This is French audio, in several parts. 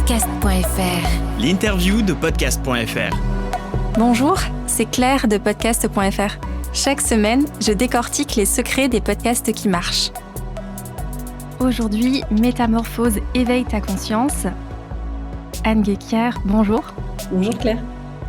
podcast.fr. L'interview de podcast.fr. Bonjour, c'est Claire de podcast.fr. Chaque semaine, je décortique les secrets des podcasts qui marchent. Aujourd'hui, Métamorphose éveille ta conscience. Anne Guéquière, bonjour. Bonjour Claire.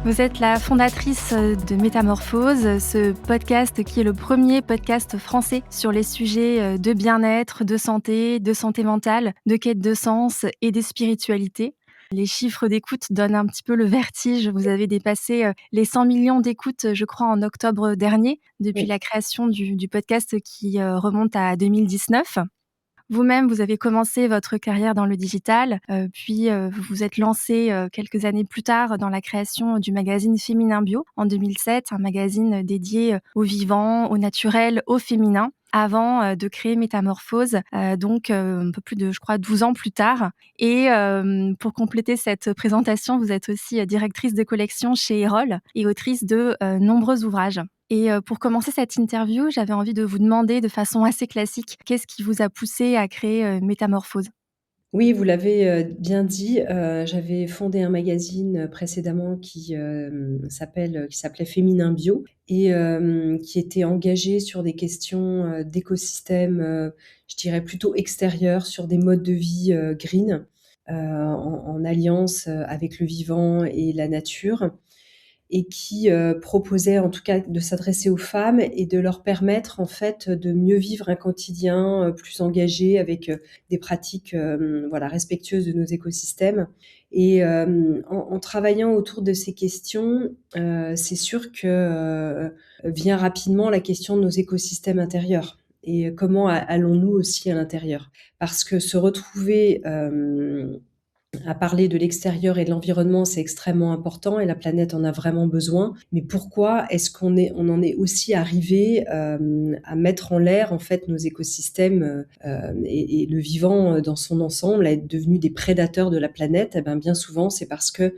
Vous êtes la fondatrice de Métamorphose, ce podcast qui est le premier podcast français sur les sujets de bien-être, de santé mentale, de quête de sens et de spiritualité. Les chiffres d'écoute donnent un petit peu le vertige. Vous avez dépassé les 100 millions d'écoutes, je crois, en octobre dernier, depuis la création du podcast qui remonte à 2019. Vous-même, vous avez commencé votre carrière dans le digital, puis vous vous êtes lancé quelques années plus tard dans la création du magazine Féminin Bio en 2007, un magazine dédié au vivant, au naturel, au féminin, avant de créer Métamorphose, donc un peu plus de, je crois, 12 ans plus tard. Et pour compléter cette présentation, vous êtes aussi directrice de collection chez Erol et autrice de nombreux ouvrages. Et pour commencer cette interview, j'avais envie de vous demander de façon assez classique, qu'est-ce qui vous a poussé à créer Métamorphose ? Oui, vous l'avez bien dit, j'avais fondé un magazine précédemment qui s'appelait Féminin Bio et qui était engagé sur des questions d'écosystème, je dirais plutôt extérieurs, sur des modes de vie green, en alliance avec le vivant et la nature, et qui proposait en tout cas de s'adresser aux femmes et de leur permettre en fait de mieux vivre un quotidien plus engagé avec des pratiques respectueuses de nos écosystèmes. Et en travaillant autour de ces questions, c'est sûr que vient rapidement la question de nos écosystèmes intérieurs. Et comment allons-nous aussi à l'intérieur ? Parce que se retrouver à parler de l'extérieur et de l'environnement, c'est extrêmement important et la planète en a vraiment besoin. Mais pourquoi est-ce qu'on en est aussi arrivé à mettre en l'air en fait nos écosystèmes et le vivant dans son ensemble, à être devenus des prédateurs de la planète ? Eh bien souvent, c'est parce que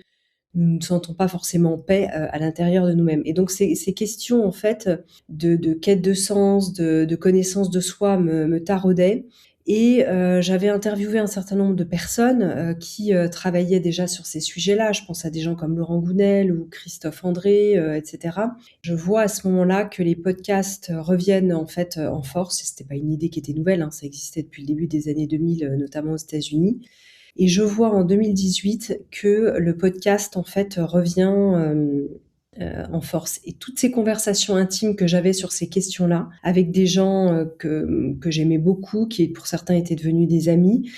nous ne sentons pas forcément en paix à l'intérieur de nous-mêmes. Et donc ces questions en fait de quête de sens, de connaissance de soi me taraudaient. Et j'avais interviewé un certain nombre de personnes qui travaillaient déjà sur ces sujets-là. Je pense à des gens comme Laurent Gounel ou Christophe André, etc. Je vois à ce moment-là que les podcasts reviennent en fait en force. Et c'était pas une idée qui était nouvelle, ça existait depuis le début des années 2000, notamment aux États-Unis. Et je vois en 2018 que le podcast en fait revient en force. Et toutes ces conversations intimes que j'avais sur ces questions-là, avec des gens que j'aimais beaucoup, qui pour certains étaient devenus des amis,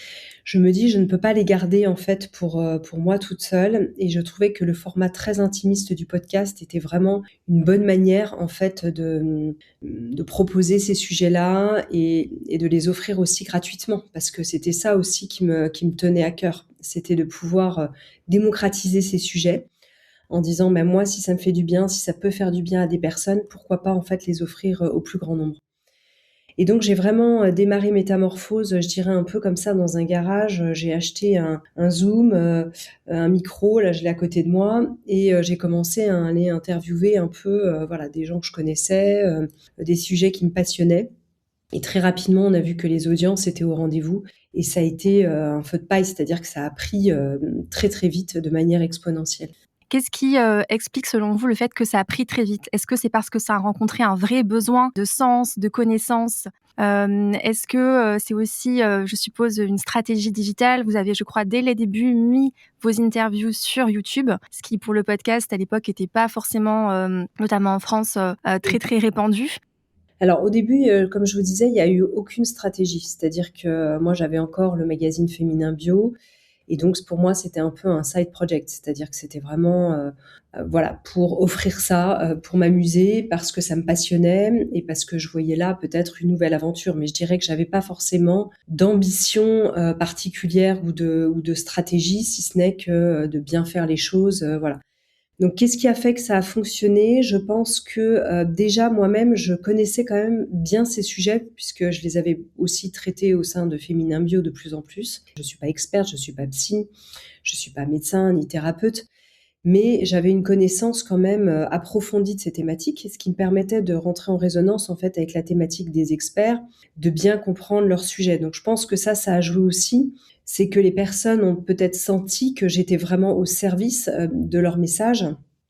je me dis, je ne peux pas les garder en fait pour moi toute seule. Et je trouvais que le format très intimiste du podcast était vraiment une bonne manière en fait de proposer ces sujets-là et de les offrir aussi gratuitement, parce que c'était ça aussi qui me tenait à cœur. C'était de pouvoir démocratiser ces sujets en disant, moi, si ça me fait du bien, si ça peut faire du bien à des personnes, pourquoi pas en fait les offrir au plus grand nombre. Et donc j'ai vraiment démarré Métamorphose, je dirais un peu comme ça dans un garage. J'ai acheté un Zoom, un micro, là je l'ai à côté de moi, et j'ai commencé à aller interviewer un peu des gens que je connaissais, des sujets qui me passionnaient. Et très rapidement, on a vu que les audiences étaient au rendez-vous, et ça a été un feu de paille, c'est-à-dire que ça a pris très très vite de manière exponentielle. Qu'est-ce qui explique selon vous le fait que ça a pris très vite ? Est-ce que c'est parce que ça a rencontré un vrai besoin de sens, de connaissance ? Est-ce que c'est aussi, je suppose, une stratégie digitale ? Vous avez, je crois, dès les débuts, mis vos interviews sur YouTube, ce qui pour le podcast à l'époque n'était pas forcément, notamment en France, très très répandu. Alors au début, comme je vous disais, il n'y a eu aucune stratégie. C'est-à-dire que moi j'avais encore le magazine Féminin Bio. Et donc, pour moi, c'était un peu un side project, c'est-à-dire que c'était vraiment pour offrir ça, pour m'amuser, parce que ça me passionnait et parce que je voyais là peut-être une nouvelle aventure. Mais je dirais que j'avais pas forcément d'ambition particulière ou de stratégie, si ce n'est que de bien faire les choses, voilà. Donc, qu'est-ce qui a fait que ça a fonctionné ? Je pense que déjà moi-même, je connaissais quand même bien ces sujets puisque je les avais aussi traités au sein de Féminin Bio de plus en plus. Je suis pas experte, je suis pas psy, je suis pas médecin ni thérapeute, mais j'avais une connaissance quand même approfondie de ces thématiques, ce qui me permettait de rentrer en résonance en fait avec la thématique des experts, de bien comprendre leur sujet. Donc je pense que ça a joué aussi. c'est que les personnes ont peut-être senti que j'étais vraiment au service de leur message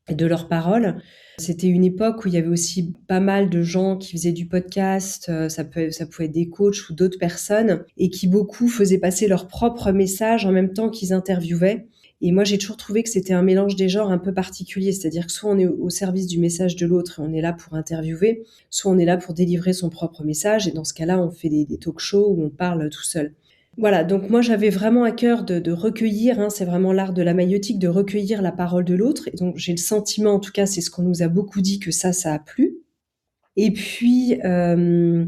et de leurs paroles. C'était une époque où il y avait aussi pas mal de gens qui faisaient du podcast, ça pouvait être des coachs ou d'autres personnes, et qui beaucoup faisaient passer leur propre message en même temps qu'ils interviewaient. Et moi, j'ai toujours trouvé que c'était un mélange des genres un peu particulier, c'est-à-dire que soit on est au service du message de l'autre et on est là pour interviewer, soit on est là pour délivrer son propre message, et dans ce cas-là, on fait des talk-shows où on parle tout seul. Voilà, donc moi j'avais vraiment à cœur de recueillir, c'est vraiment l'art de la maïeutique, de recueillir la parole de l'autre. Et donc j'ai le sentiment, en tout cas c'est ce qu'on nous a beaucoup dit, que ça a plu. Et puis je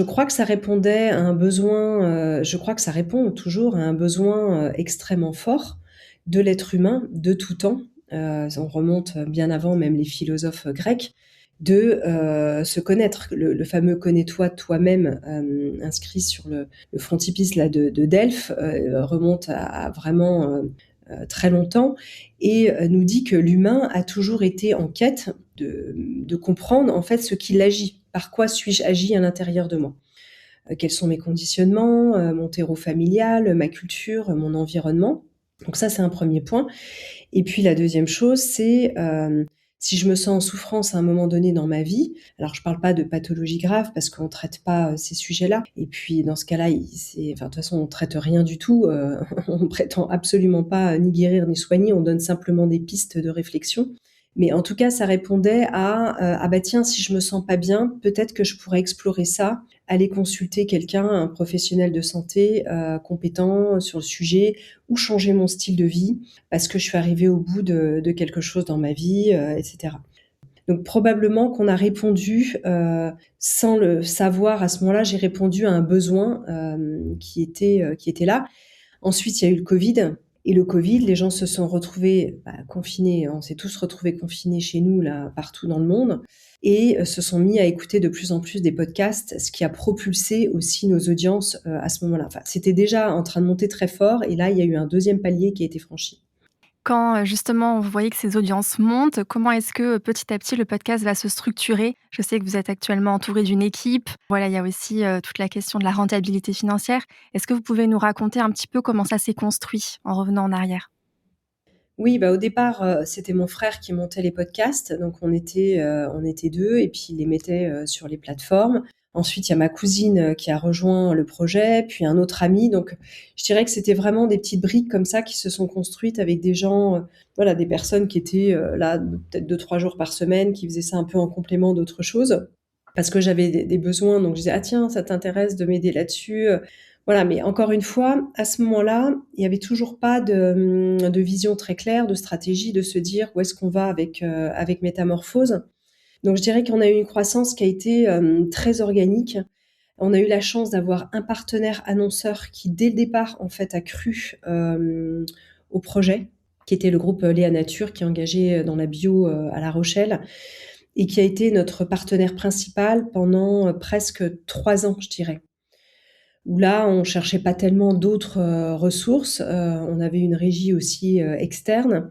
crois que ça répondait à un besoin, je crois que ça répond toujours à un besoin extrêmement fort de l'être humain de tout temps. On remonte bien avant même les philosophes grecs, de se connaître. Le fameux connais-toi toi-même, inscrit sur le frontispice là, de Delphes, remonte à vraiment très longtemps, et nous dit que l'humain a toujours été en quête de comprendre en fait ce qui l'agit. Par quoi suis-je agi à l'intérieur de moi ? Quels sont mes conditionnements, mon terreau familial, ma culture, mon environnement ? Donc ça, c'est un premier point. Et puis la deuxième chose, c'est si je me sens en souffrance à un moment donné dans ma vie, alors je parle pas de pathologie grave parce qu'on traite pas ces sujets-là. Et puis dans ce cas-là, de toute façon, on traite rien du tout. On prétend absolument pas ni guérir ni soigner. On donne simplement des pistes de réflexion. Mais en tout cas, ça répondait à ah bah tiens, si je me sens pas bien, peut-être que je pourrais explorer ça, aller consulter quelqu'un, un professionnel de santé compétent sur le sujet, ou changer mon style de vie parce que je suis arrivée au bout de quelque chose dans ma vie, etc. Donc probablement qu'on a répondu sans le savoir à ce moment-là. J'ai répondu à un besoin qui était là. Ensuite, il y a eu le Covid. Et le Covid, les gens se sont retrouvés confinés. On s'est tous retrouvés confinés chez nous, là, partout dans le monde, et se sont mis à écouter de plus en plus des podcasts, ce qui a propulsé aussi nos audiences à ce moment-là. Enfin, c'était déjà en train de monter très fort, et là, il y a eu un deuxième palier qui a été franchi. Quand, justement, vous voyez que ces audiences montent, comment est-ce que, petit à petit, le podcast va se structurer? Je sais que vous êtes actuellement entouré d'une équipe. Voilà, il y a aussi, toute la question de la rentabilité financière. Est-ce que vous pouvez nous raconter un petit peu comment ça s'est construit en revenant en arrière? Oui, au départ, c'était mon frère qui montait les podcasts, donc on était 2, et puis il les mettait sur les plateformes. Ensuite, il y a ma cousine qui a rejoint le projet, puis un autre ami. Donc je dirais que c'était vraiment des petites briques comme ça qui se sont construites avec des gens, voilà, des personnes qui étaient là peut-être 2-3 jours par semaine, qui faisaient ça un peu en complément d'autres choses. Parce que j'avais des besoins, donc je disais: «Ah tiens, ça t'intéresse de m'aider là-dessus?» Voilà, mais encore une fois, à ce moment-là, il y avait toujours pas de vision très claire, de stratégie, de se dire où est-ce qu'on va avec Métamorphose. Donc je dirais qu'on a eu une croissance qui a été très organique. On a eu la chance d'avoir un partenaire annonceur qui, dès le départ, en fait, a cru au projet, qui était le groupe Léa Nature, qui est engagé dans la bio à La Rochelle, et qui a été notre partenaire principal pendant presque 3 ans, je dirais. Où là, on cherchait pas tellement d'autres ressources. On avait une régie aussi externe,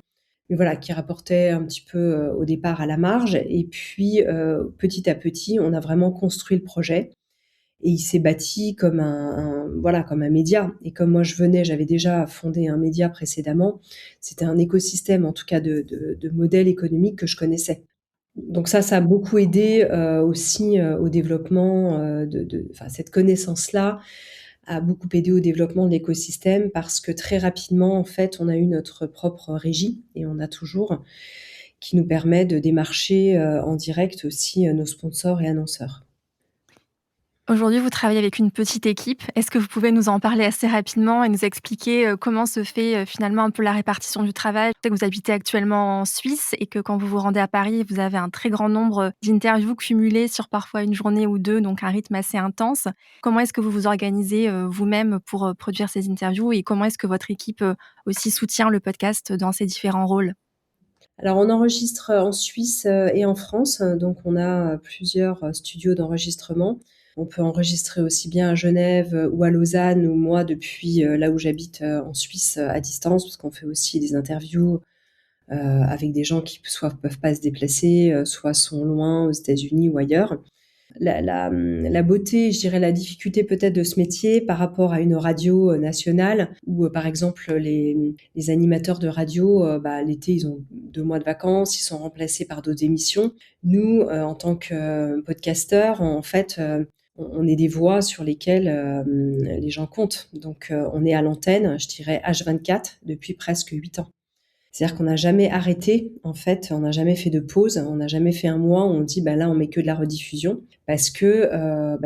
mais voilà, qui rapportait un petit peu au départ à la marge. Et puis, petit à petit, on a vraiment construit le projet. Et il s'est bâti comme voilà, comme un média. Et comme moi, j'avais déjà fondé un média précédemment, c'était un écosystème, en tout cas, de modèles économiques que je connaissais. Donc ça a beaucoup aidé aussi au développement enfin, cette connaissance-là a beaucoup aidé au développement de l'écosystème, parce que très rapidement, en fait, on a eu notre propre régie, et on a toujours, qui nous permet de démarcher en direct aussi nos sponsors et annonceurs. Aujourd'hui, vous travaillez avec une petite équipe. Est-ce que vous pouvez nous en parler assez rapidement et nous expliquer, comment se fait, finalement un peu la répartition du travail? Je sais que vous habitez actuellement en Suisse et que quand vous vous rendez à Paris, vous avez un très grand nombre d'interviews cumulées sur parfois une journée ou 2, donc un rythme assez intense. Comment est-ce que vous vous organisez, vous-même pour, produire ces interviews, et comment est-ce que votre équipe, aussi soutient le podcast dans ses différents rôles? Alors on enregistre en Suisse et en France, donc on a plusieurs studios d'enregistrement. On peut enregistrer aussi bien à Genève ou à Lausanne, ou moi depuis là où j'habite en Suisse à distance, parce qu'on fait aussi des interviews avec des gens qui soit peuvent pas se déplacer, soit sont loin aux États-Unis ou ailleurs. La beauté, je dirais la difficulté peut-être de ce métier par rapport à une radio nationale où, par exemple, les animateurs de radio, l'été, ils ont 2 mois de vacances, ils sont remplacés par d'autres émissions. Nous, en tant que podcasteurs, en fait, on est des voix sur lesquelles les gens comptent. Donc, on est à l'antenne, je dirais H24 depuis presque 8 ans. C'est-à-dire qu'on n'a jamais arrêté, en fait, on n'a jamais fait de pause, on n'a jamais fait un mois où on dit là on met que de la rediffusion parce que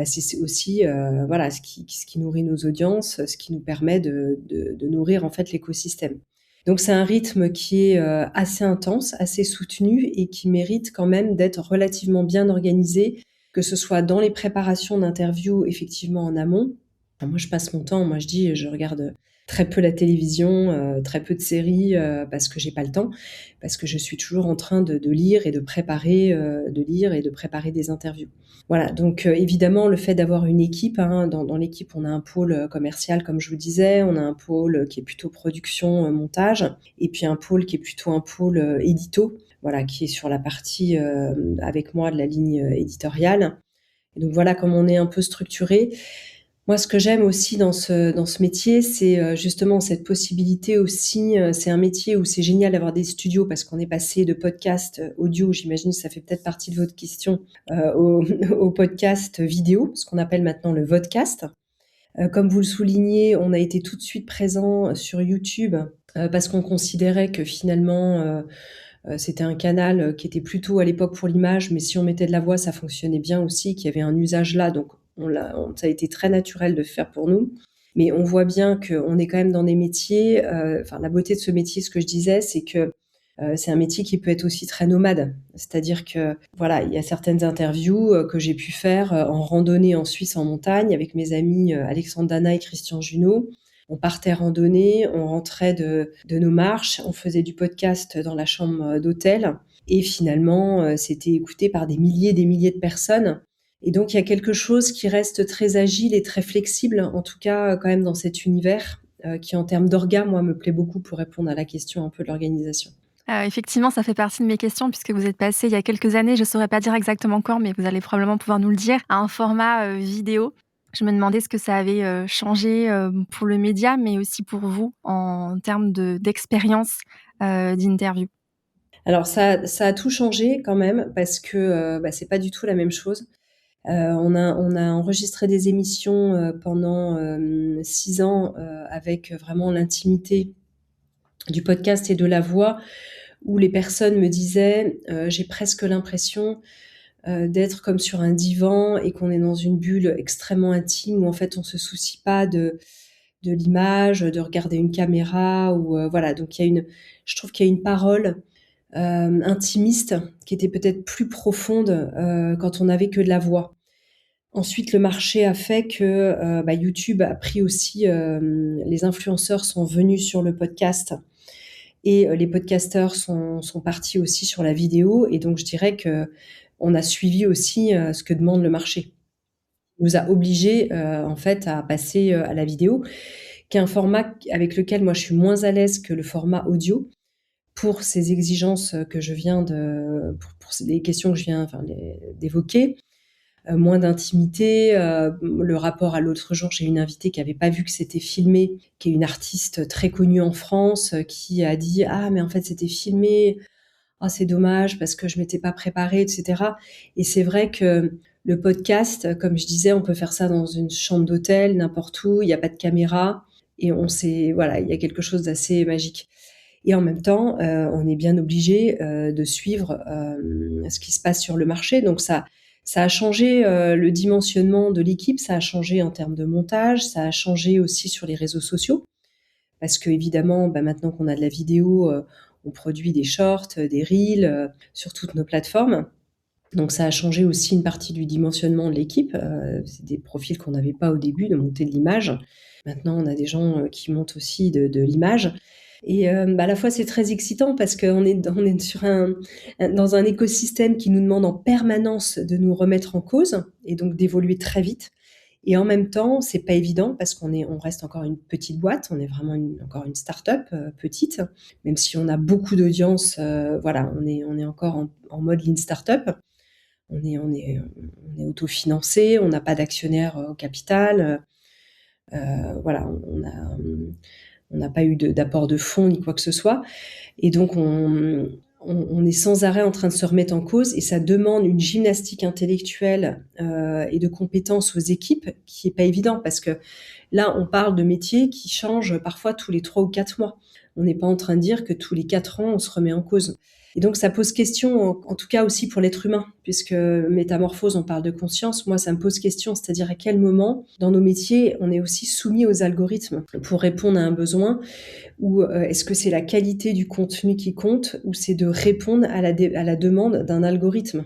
c'est aussi voilà ce qui nourrit nos audiences, ce qui nous permet de nourrir en fait l'écosystème. Donc c'est un rythme qui est assez intense, assez soutenu et qui mérite quand même d'être relativement bien organisé, que ce soit dans les préparations d'interviews effectivement en amont. Enfin, moi je passe mon temps, moi je dis je regarde très peu la télévision, très peu de séries, parce que j'ai pas le temps, parce que je suis toujours en train de lire et de préparer, des interviews. Voilà, donc évidemment le fait d'avoir une équipe, hein, dans l'équipe on a un pôle commercial comme je vous disais, on a un pôle qui est plutôt production, montage, et puis un pôle qui est plutôt un pôle édito, voilà, qui est sur la partie avec moi de la ligne éditoriale. Et donc voilà comment on est un peu structuré. Moi, ce que j'aime aussi dans ce métier, c'est justement cette possibilité aussi. C'est un métier où c'est génial d'avoir des studios parce qu'on est passé de podcast audio, j'imagine que ça fait peut-être partie de votre question, au podcast vidéo, ce qu'on appelle maintenant le vodcast. Comme vous le soulignez, on a été tout de suite présent sur YouTube parce qu'on considérait que finalement c'était un canal qui était plutôt à l'époque pour l'image, mais si on mettait de la voix, ça fonctionnait bien aussi, qu'il y avait un usage là, donc ça a été très naturel de faire pour nous. Mais on voit bien qu'on est quand même dans des métiers, la beauté de ce métier, ce que je disais, c'est que c'est un métier qui peut être aussi très nomade. C'est-à-dire que, voilà, il y a certaines interviews que j'ai pu faire en randonnée en Suisse, en montagne, avec mes amis Alexandre Dana et Christian Junot. On partait randonner, on rentrait de nos marches, on faisait du podcast dans la chambre d'hôtel. Et finalement, c'était écouté par des milliers de personnes. Et donc, il y a quelque chose qui reste très agile et très flexible, en tout cas, quand même, dans cet univers, qui, en termes d'orga, moi, me plaît beaucoup pour répondre à la question un peu de l'organisation. Effectivement, ça fait partie de mes questions puisque vous êtes passé il y a quelques années, je ne saurais pas dire exactement quand, mais vous allez probablement pouvoir nous le dire, à un format vidéo. Je me demandais ce que ça avait changé pour le média, mais aussi pour vous en termes d'expérience d'interview. Alors ça a tout changé quand même parce que c'est pas du tout la même chose. On a enregistré des émissions pendant 6 ans avec vraiment l'intimité du podcast et de la voix, où les personnes me disaient j'ai presque l'impression d'être comme sur un divan et qu'on est dans une bulle extrêmement intime où en fait on se soucie pas de l'image, de regarder une caméra ou voilà. Donc je trouve qu'il y a une parole intimiste qui était peut-être plus profonde quand on n'avait que de la voix. Ensuite, le marché a fait que YouTube a pris aussi, les influenceurs sont venus sur le podcast et les podcasteurs sont partis aussi sur la vidéo. Et donc, je dirais qu'on a suivi aussi ce que demande le marché. Il nous a obligés en fait à passer à la vidéo, qui est un format avec lequel moi je suis moins à l'aise que le format audio pour ces exigences que je viens pour les questions que je viens d'évoquer. Moins d'intimité, le rapport à l'autre jour, j'ai une invitée qui avait pas vu que c'était filmé, qui est une artiste très connue en France, qui a dit: «Ah mais en fait c'était filmé. Ah c'est dommage parce que je m'étais pas préparée» et cetera. Et c'est vrai que le podcast, comme je disais, on peut faire ça dans une chambre d'hôtel, n'importe où, il y a pas de caméra et voilà, il y a quelque chose d'assez magique. Et en même temps, on est bien obligé de suivre ce qui se passe sur le marché. Donc ça a changé le dimensionnement de l'équipe, ça a changé en termes de montage, ça a changé aussi sur les réseaux sociaux. Parce que évidemment, maintenant qu'on a de la vidéo, on produit des shorts, des reels sur toutes nos plateformes. Donc ça a changé aussi une partie du dimensionnement de l'équipe. C'est des profils qu'on n'avait pas au début, de monter de l'image. Maintenant, on a des gens qui montent aussi de l'image. Et à la fois, c'est très excitant parce qu'on est dans un écosystème qui nous demande en permanence de nous remettre en cause et donc d'évoluer très vite. Et en même temps, c'est pas évident parce on reste encore une petite boîte, on est vraiment encore une start-up petite, même si on a beaucoup d'audience. Voilà, on est encore en mode lean start-up. on est autofinancé, on n'a pas d'actionnaire au capital. Voilà, on n'a pas eu d'apport de fonds ni quoi que ce soit. Et donc, on est sans arrêt en train de se remettre en cause et ça demande une gymnastique intellectuelle et de compétences aux équipes qui n'est pas évident parce que là, on parle de métiers qui changent parfois tous les 3 ou 4 mois. On n'est pas en train de dire que tous les 4 ans, on se remet en cause. Et donc, ça pose question, en tout cas aussi pour l'être humain, puisque métamorphose, on parle de conscience. Moi, ça me pose question, c'est-à-dire à quel moment, dans nos métiers, on est aussi soumis aux algorithmes pour répondre à un besoin, ou est-ce que c'est la qualité du contenu qui compte, ou c'est de répondre à la demande d'un algorithme?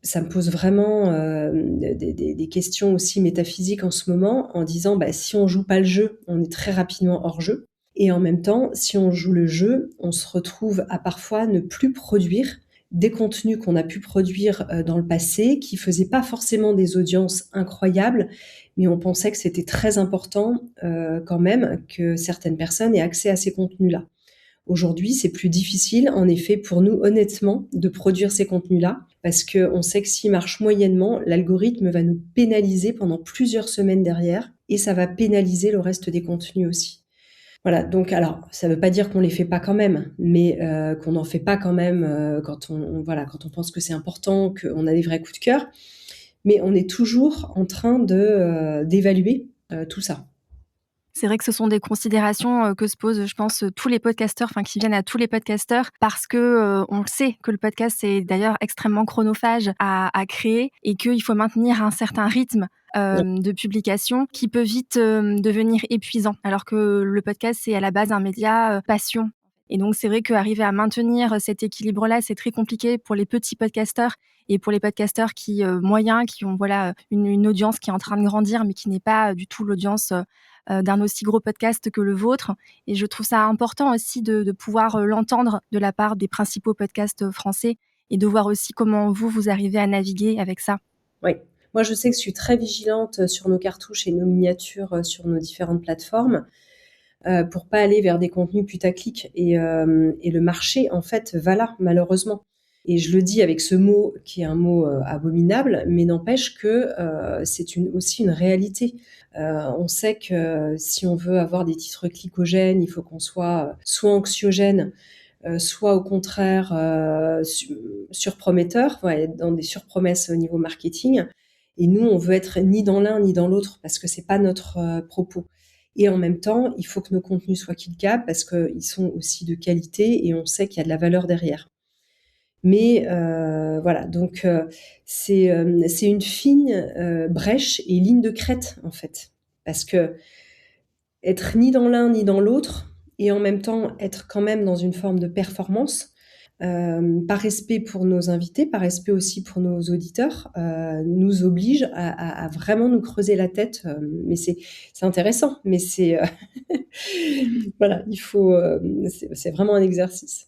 Ça me pose vraiment des questions aussi métaphysiques en ce moment, en disant, si on joue pas le jeu, on est très rapidement hors jeu. Et en même temps, si on joue le jeu, on se retrouve à parfois ne plus produire des contenus qu'on a pu produire dans le passé, qui faisaient pas forcément des audiences incroyables, mais on pensait que c'était très important quand même que certaines personnes aient accès à ces contenus-là. Aujourd'hui, c'est plus difficile, en effet, pour nous, honnêtement, de produire ces contenus-là, parce qu'on sait que s'ils marchent moyennement, l'algorithme va nous pénaliser pendant plusieurs semaines derrière, et ça va pénaliser le reste des contenus aussi. Voilà, donc alors, ça ne veut pas dire qu'on les fait pas quand même, mais qu'on n'en fait pas quand même quand on pense que c'est important, qu'on a des vrais coups de cœur, mais on est toujours en train d'évaluer tout ça. C'est vrai que ce sont des considérations que se posent, je pense, tous les podcasteurs, qui viennent à tous les podcasteurs, parce que on le sait que le podcast c'est d'ailleurs extrêmement chronophage à créer et qu'il faut maintenir un certain rythme de publication qui peut vite devenir épuisant, alors que le podcast c'est à la base un média passion. Et donc c'est vrai qu'arriver à maintenir cet équilibre-là, c'est très compliqué pour les petits podcasteurs et pour les podcasteurs qui moyens, qui ont une audience qui est en train de grandir, mais qui n'est pas du tout l'audience d'un aussi gros podcast que le vôtre. Et je trouve ça important aussi de pouvoir l'entendre de la part des principaux podcasts français et de voir aussi comment vous arrivez à naviguer avec ça. Oui. Moi, je sais que je suis très vigilante sur nos cartouches et nos miniatures sur nos différentes plateformes pour pas aller vers des contenus putaclic. Et le marché, en fait, va là, malheureusement. Et je le dis avec ce mot qui est un mot abominable, mais n'empêche que c'est aussi une réalité. On sait que si on veut avoir des titres clicogènes, il faut qu'on soit anxiogène, soit au contraire surprometteur, être dans des surpromesses au niveau marketing. Et nous, on veut être ni dans l'un ni dans l'autre parce que c'est pas notre propos. Et en même temps, il faut que nos contenus soient cliquables parce qu'ils sont aussi de qualité et on sait qu'il y a de la valeur derrière. Mais voilà, donc c'est une fine brèche et ligne de crête en fait, parce que être ni dans l'un ni dans l'autre et en même temps être quand même dans une forme de performance, par respect pour nos invités, par respect aussi pour nos auditeurs, nous oblige à vraiment nous creuser la tête. Mais c'est intéressant, mais c'est voilà, il faut c'est vraiment un exercice.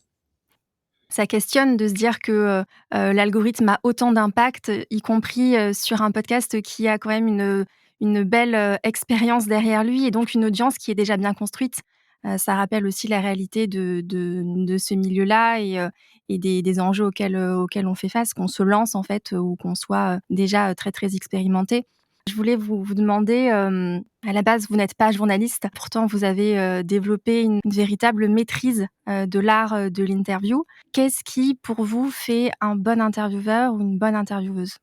Ça questionne de se dire que l'algorithme a autant d'impact, y compris sur un podcast qui a quand même une belle expérience derrière lui et donc une audience qui est déjà bien construite. Ça rappelle aussi la réalité de ce milieu-là et des enjeux auxquels on fait face, qu'on se lance en fait ou qu'on soit déjà très, très expérimenté. Je voulais vous demander, à la base, vous n'êtes pas journaliste, pourtant vous avez développé une véritable maîtrise de l'art de l'interview. Qu'est-ce qui, pour vous, fait un bon intervieweur ou une bonne intervieweuse?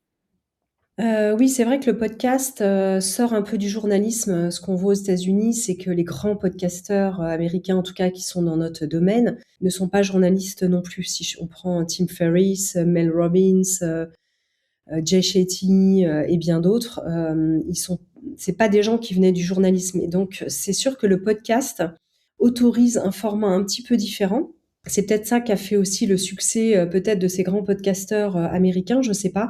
Oui, c'est vrai que le podcast sort un peu du journalisme. Ce qu'on voit aux États-Unis, c'est que les grands podcasteurs américains, en tout cas, qui sont dans notre domaine, ne sont pas journalistes non plus. Si on prend Tim Ferriss, Mel Robbins, Jay Shetty et bien d'autres, c'est pas des gens qui venaient du journalisme. Et donc, c'est sûr que le podcast autorise un format un petit peu différent. C'est peut-être ça qui a fait aussi le succès peut-être de ces grands podcasteurs américains, je sais pas.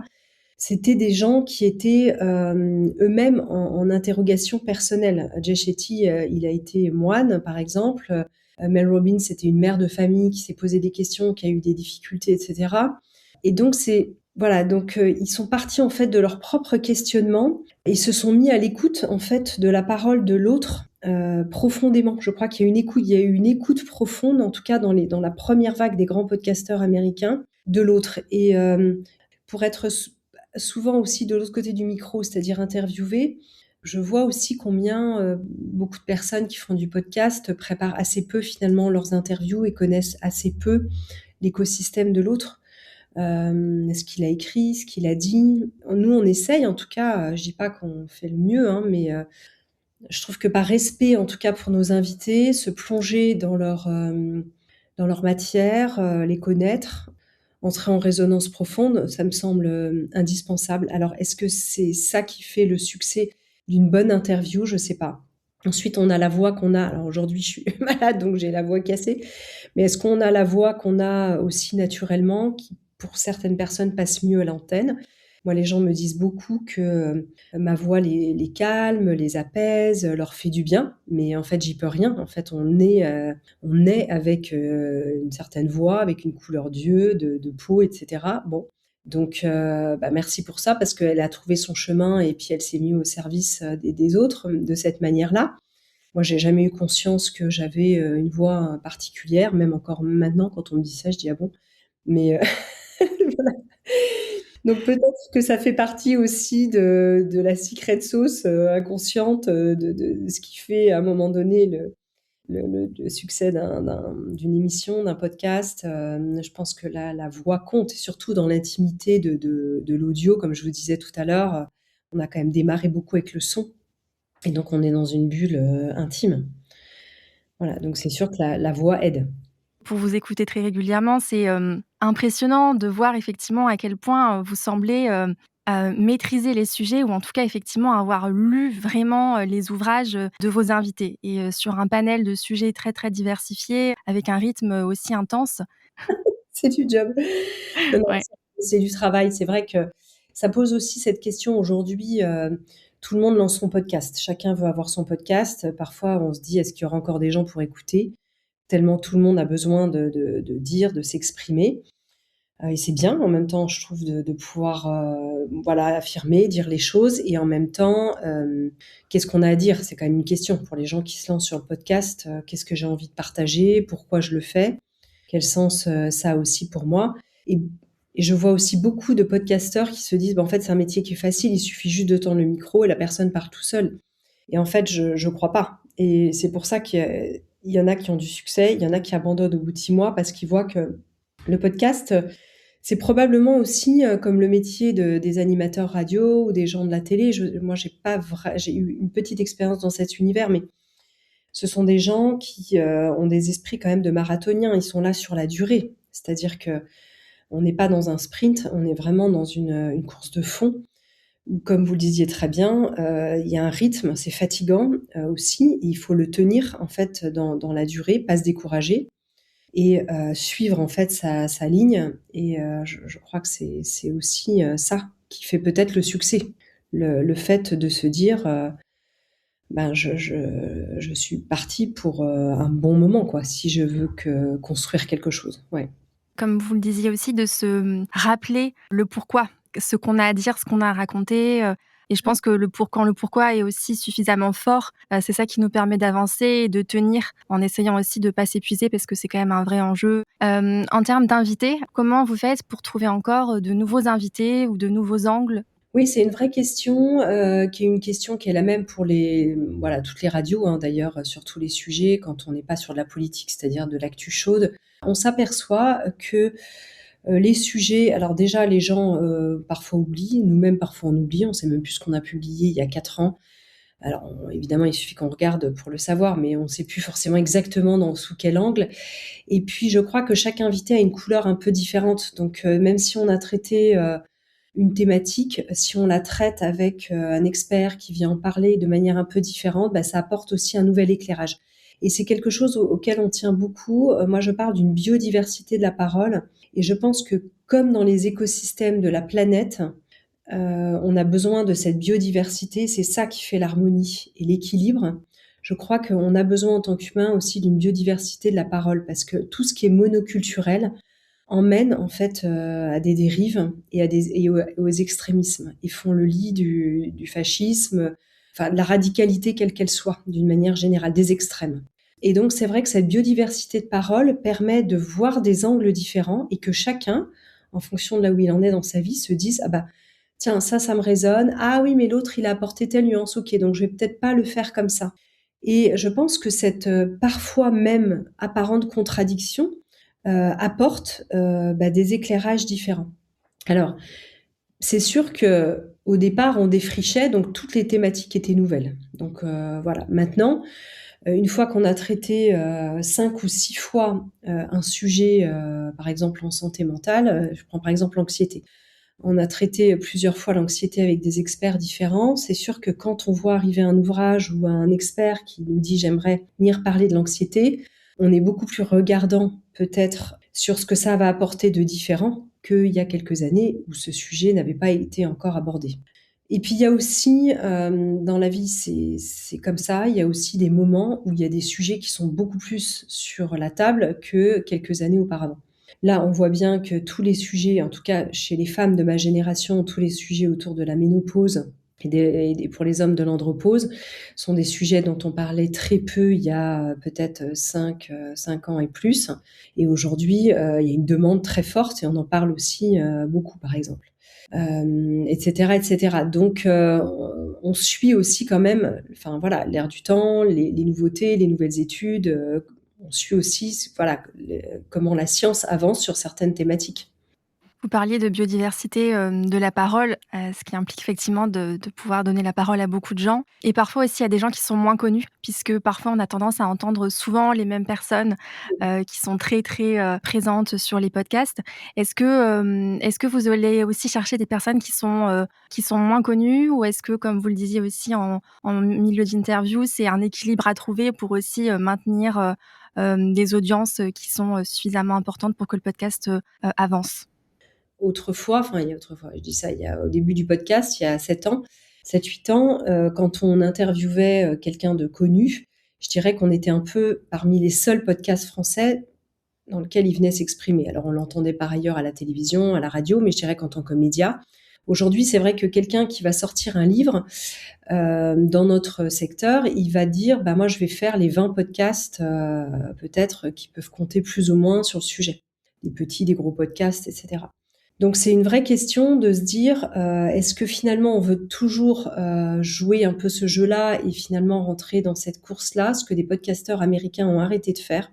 C'était des gens qui étaient eux-mêmes en interrogation personnelle. Jay Shetty, il a été moine, par exemple. Mel Robbins, c'était une mère de famille qui s'est posé des questions, qui a eu des difficultés, etc. Et donc, ils sont partis en fait de leur propre questionnement et se sont mis à l'écoute en fait de la parole de l'autre profondément. Je crois qu'il y a eu une écoute profonde, en tout cas dans la première vague des grands podcasteurs américains, de l'autre. Et pour être souvent aussi de l'autre côté du micro, c'est-à-dire interviewée, je vois aussi combien beaucoup de personnes qui font du podcast préparent assez peu finalement leurs interviews et connaissent assez peu l'écosystème de l'autre. Ce qu'il a écrit, ce qu'il a dit. Nous, on essaye, en tout cas, je dis pas qu'on fait le mieux, hein, mais je trouve que par respect, en tout cas pour nos invités, se plonger dans leur matière, les connaître, entrer en résonance profonde, ça me semble indispensable. Alors, est-ce que c'est ça qui fait le succès d'une bonne interview? Je sais pas. Ensuite, on a la voix qu'on a. Alors aujourd'hui, je suis malade, donc j'ai la voix cassée. Mais est-ce qu'on a la voix qu'on a aussi naturellement, qui pour certaines personnes passe mieux à l'antenne? Moi, les gens me disent beaucoup que ma voix les calme, les apaise, leur fait du bien. Mais en fait, j'y peux rien. En fait, on est avec une certaine voix, avec une couleur d'yeux, de peau, etc. Bon, donc merci pour ça, parce qu'elle a trouvé son chemin et puis elle s'est mise au service des autres de cette manière-là. Moi, j'ai jamais eu conscience que j'avais une voix particulière, même encore maintenant, quand on me dit ça, je dis ah bon. Mais voilà. Donc peut-être que ça fait partie aussi de la secret sauce inconsciente de ce qui fait à un moment donné le succès d'une émission, d'un podcast. Je pense que la voix compte, surtout dans l'intimité de l'audio, comme je vous disais tout à l'heure. On a quand même démarré beaucoup avec le son, et donc on est dans une bulle intime. Voilà, donc c'est sûr que la voix aide. Pour vous écouter très régulièrement, c'est impressionnant de voir effectivement à quel point vous semblez maîtriser les sujets, ou en tout cas effectivement avoir lu vraiment les ouvrages de vos invités, et sur un panel de sujets très très diversifiés, avec un rythme aussi intense. C'est du job. Non, non, Ouais. c'est du travail. C'est vrai que ça pose aussi cette question aujourd'hui. Tout le monde lance son podcast. Chacun veut avoir son podcast. Parfois, on se dit, est-ce qu'il y aura encore des gens pour écouter? Tellement tout le monde a besoin de dire, de s'exprimer. Et c'est bien, en même temps, je trouve, de pouvoir voilà, affirmer, dire les choses. Et en même temps, qu'est-ce qu'on a à dire? C'est quand même une question pour les gens qui se lancent sur le podcast. Qu'est-ce que j'ai envie de partager? Pourquoi je le fais? Quel sens ça a aussi pour moi? Et, et je vois aussi beaucoup de podcasteurs qui se disent, en fait, c'est un métier qui est facile, il suffit juste de tendre le micro et la personne part tout seule. Et en fait, je crois pas. Et c'est pour ça qu'il y en a qui ont du succès, il y en a qui abandonnent au bout de 6 mois parce qu'ils voient que le podcast, c'est probablement aussi comme le métier des animateurs radio ou des gens de la télé. Moi, j'ai eu une petite expérience dans cet univers, mais ce sont des gens qui ont des esprits quand même de marathoniens. Ils sont là sur la durée. C'est-à-dire que on n'est pas dans un sprint, on est vraiment dans une course de fond. Où, comme vous le disiez très bien, il y a un rythme, c'est fatigant aussi. Et il faut le tenir en fait dans la durée, pas se décourager et suivre en fait sa ligne. Et je crois que c'est aussi ça qui fait peut-être le succès. Le fait de se dire je suis partie pour un bon moment, quoi, si je veux construire quelque chose. Ouais. Comme vous le disiez aussi, de se rappeler le pourquoi, ce qu'on a à dire, ce qu'on a à raconter, et je pense que quand le pourquoi est aussi suffisamment fort, c'est ça qui nous permet d'avancer et de tenir, en essayant aussi de pas s'épuiser, parce que c'est quand même un vrai enjeu. En termes d'invités, comment vous faites pour trouver encore de nouveaux invités ou de nouveaux angles? Oui, c'est une vraie question, qui est une question qui est la même pour voilà, toutes les radios, hein, d'ailleurs, sur tous les sujets, quand on n'est pas sur de la politique, c'est-à-dire de l'actu chaude. On s'aperçoit que les sujets, alors déjà, les gens parfois oublient, nous-mêmes parfois on oublie, on sait même plus ce qu'on a publié il y a 4 ans. Alors évidemment, il suffit qu'on regarde pour le savoir, mais on ne sait plus forcément exactement sous quel angle. Et puis, je crois que chaque invité a une couleur un peu différente. Donc, même si on a traité une thématique, si on la traite avec un expert qui vient en parler de manière un peu différente, ça apporte aussi un nouvel éclairage. Et c'est quelque chose auquel on tient beaucoup. Moi, je parle d'une biodiversité de la parole. Et je pense que comme dans les écosystèmes de la planète, on a besoin de cette biodiversité. C'est ça qui fait l'harmonie et l'équilibre. Je crois qu'on a besoin en tant qu'humain aussi d'une biodiversité de la parole, parce que tout ce qui est monoculturel emmène en fait à des dérives et aux extrémismes, et font le lit du fascisme, enfin de la radicalité quelle qu'elle soit, d'une manière générale, des extrêmes. Et donc c'est vrai que cette biodiversité de parole permet de voir des angles différents, et que chacun, en fonction de là où il en est dans sa vie, se dise: «Ah bah, tiens, ça me résonne. Ah oui, mais l'autre, il a apporté telle nuance. OK, donc je vais peut-être pas le faire comme ça». Et je pense que cette, parfois même apparente contradiction, apporte, des éclairages différents. Alors, c'est sûr qu'au départ, on défrichait, donc toutes les thématiques étaient nouvelles. Donc, voilà. Maintenant, une fois qu'on a traité, 5 ou 6 fois, un sujet, par exemple en santé mentale, je prends par exemple l'anxiété. On a traité plusieurs fois l'anxiété avec des experts différents. C'est sûr que quand on voit arriver un ouvrage ou un expert qui nous dit: «J'aimerais venir parler de l'anxiété», on est beaucoup plus regardant peut-être sur ce que ça va apporter de différent qu'il y a quelques années où ce sujet n'avait pas été encore abordé. Et puis il y a aussi, dans la vie, c'est comme ça, il y a aussi des moments où il y a des sujets qui sont beaucoup plus sur la table que quelques années auparavant. Là, on voit bien que tous les sujets, en tout cas chez les femmes de ma génération, tous les sujets autour de la ménopause pour les hommes de l'andropause, sont des sujets dont on parlait très peu il y a peut-être 5 ans et plus. Et aujourd'hui, il y a une demande très forte et on en parle aussi beaucoup, par exemple. Et cetera, et cetera. Donc, on suit aussi quand même, enfin voilà, l'air du temps, les nouveautés, les nouvelles études. On suit aussi, voilà, comment la science avance sur certaines thématiques. Vous parliez de biodiversité, de la parole, ce qui implique effectivement de pouvoir donner la parole à beaucoup de gens et parfois aussi à des gens qui sont moins connus puisque parfois on a tendance à entendre souvent les mêmes personnes, qui sont très, très, présentes sur les podcasts. Est-ce que vous allez aussi chercher des personnes qui sont moins connues ou est-ce que, comme vous le disiez aussi en milieu d'interview, c'est un équilibre à trouver pour aussi, maintenir, des audiences, qui sont, suffisamment importantes pour que le podcast, avance? Autrefois, enfin il y a autrefois, je dis ça, il y a au début du podcast, il y a 7 ans, 7-8 ans, quand on interviewait, quelqu'un de connu, je dirais qu'on était un peu parmi les seuls podcasts français dans lequel il venait s'exprimer. Alors on l'entendait par ailleurs à la télévision, à la radio, mais je dirais qu'en tant que média. Aujourd'hui, c'est vrai que quelqu'un qui va sortir un livre, dans notre secteur, il va dire: «Bah, moi je vais faire les 20 podcasts, peut-être qui peuvent compter plus ou moins sur le sujet». Des petits, des gros podcasts et cetera. Donc c'est une vraie question de se dire, est-ce que finalement on veut toujours, jouer un peu ce jeu-là et finalement rentrer dans cette course-là? Ce que des podcasteurs américains ont arrêté de faire,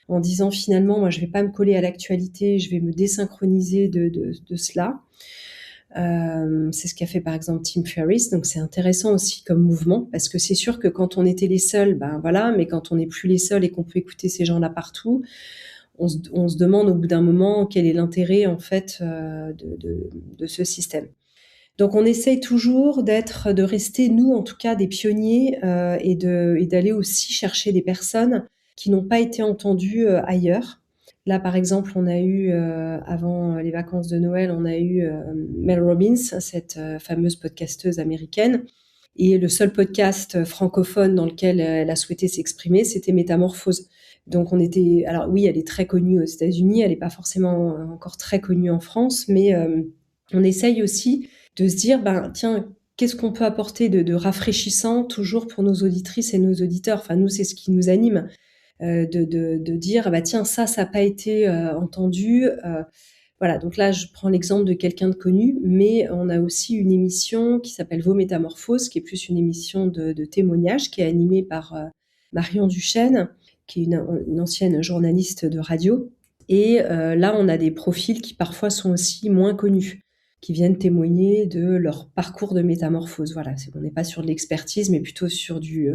en disant: «Finalement, moi je vais pas me coller à l'actualité, je vais me désynchroniser de cela». C'est ce qu'a fait par exemple Tim Ferriss, donc c'est intéressant aussi comme mouvement parce que c'est sûr que quand on était les seuls, ben voilà, mais quand on n'est plus les seuls et qu'on peut écouter ces gens-là partout, on se demande au bout d'un moment quel est l'intérêt en fait, de ce système. Donc on essaye toujours de rester nous en tout cas des pionniers, et d'aller aussi chercher des personnes qui n'ont pas été entendues, ailleurs. Là par exemple, on a eu, avant les vacances de Noël, on a eu, Mel Robbins, cette, fameuse podcasteuse américaine et le seul podcast francophone dans lequel elle a souhaité s'exprimer, c'était Métamorphose. Donc on était, alors oui, elle est très connue aux États-Unis, elle est pas forcément, encore très connue en France, mais on essaye aussi de se dire: «Ben, tiens, qu'est-ce qu'on peut apporter de rafraîchissant toujours pour nos auditrices et nos auditeurs?» Enfin nous, c'est ce qui nous anime, de dire: «Ah bah tiens, ça a pas été, entendu», voilà, donc là, je prends l'exemple de quelqu'un de connu, mais on a aussi une émission qui s'appelle Vos Métamorphoses, qui est plus une émission de témoignages, qui est animée par, Marion Duchesne, qui est une ancienne journaliste de radio. Et là, on a des profils qui parfois sont aussi moins connus, qui viennent témoigner de leur parcours de métamorphose. Voilà, on n'est pas sur de l'expertise, mais plutôt sur du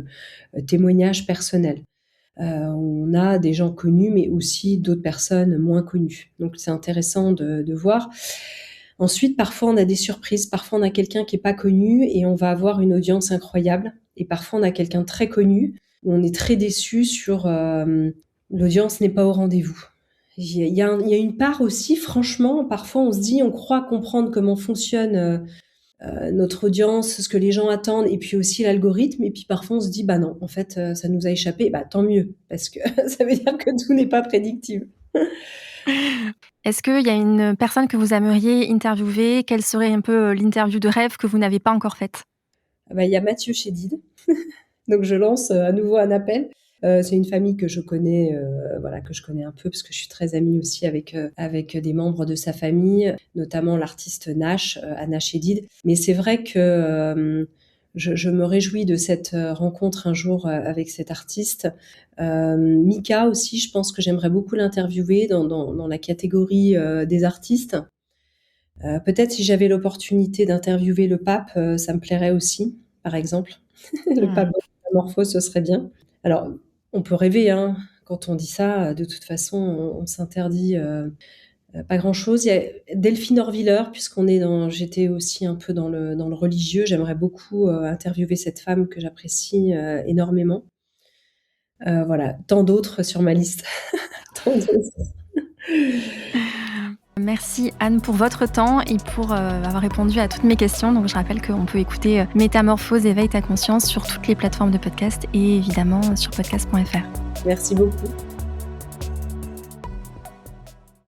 témoignage personnel. On a des gens connus, mais aussi d'autres personnes moins connues. Donc c'est intéressant de voir. Ensuite, parfois on a des surprises. Parfois on a quelqu'un qui est pas connu et on va avoir une audience incroyable. Et parfois on a quelqu'un de très connu où on est très déçu sur l'audience n'est pas au rendez-vous. Il y a une part aussi, franchement, parfois on se dit, on croit comprendre comment fonctionne notre audience, ce que les gens attendent, et puis aussi l'algorithme. Et puis parfois on se dit, bah non, en fait, ça nous a échappé. Bah tant mieux, parce que ça veut dire que tout n'est pas prédictible. Est-ce qu'il y a une personne que vous aimeriez interviewer? Quelle serait un peu, l'interview de rêve que vous n'avez pas encore faite? Ah bah, il y a Mathieu Chédid, donc je lance à nouveau un appel. C'est une famille que je connais, voilà, que je connais un peu parce que je suis très amie aussi avec des membres de sa famille, notamment l'artiste Nash, Anna Chédid. Mais c'est vrai que je me réjouis de cette rencontre un jour avec cet artiste. Mika aussi, je pense que j'aimerais beaucoup l'interviewer dans la catégorie des artistes. Peut-être si j'avais l'opportunité d'interviewer le pape, ça me plairait aussi, par exemple. Le pape Métamorphose, ce serait bien. Alors, on peut rêver, hein, quand on dit ça. De toute façon, on s'interdit pas grand-chose. Il y a Delphine Orviller, j'étais aussi un peu dans le religieux. J'aimerais beaucoup interviewer cette femme que j'apprécie énormément. Voilà, tant d'autres sur ma liste. Tant d'autres. Merci Anne pour votre temps et pour avoir répondu à toutes mes questions. Donc je rappelle qu'on peut écouter Métamorphose, éveille ta conscience sur toutes les plateformes de podcast et évidemment sur podcast.fr. Merci beaucoup.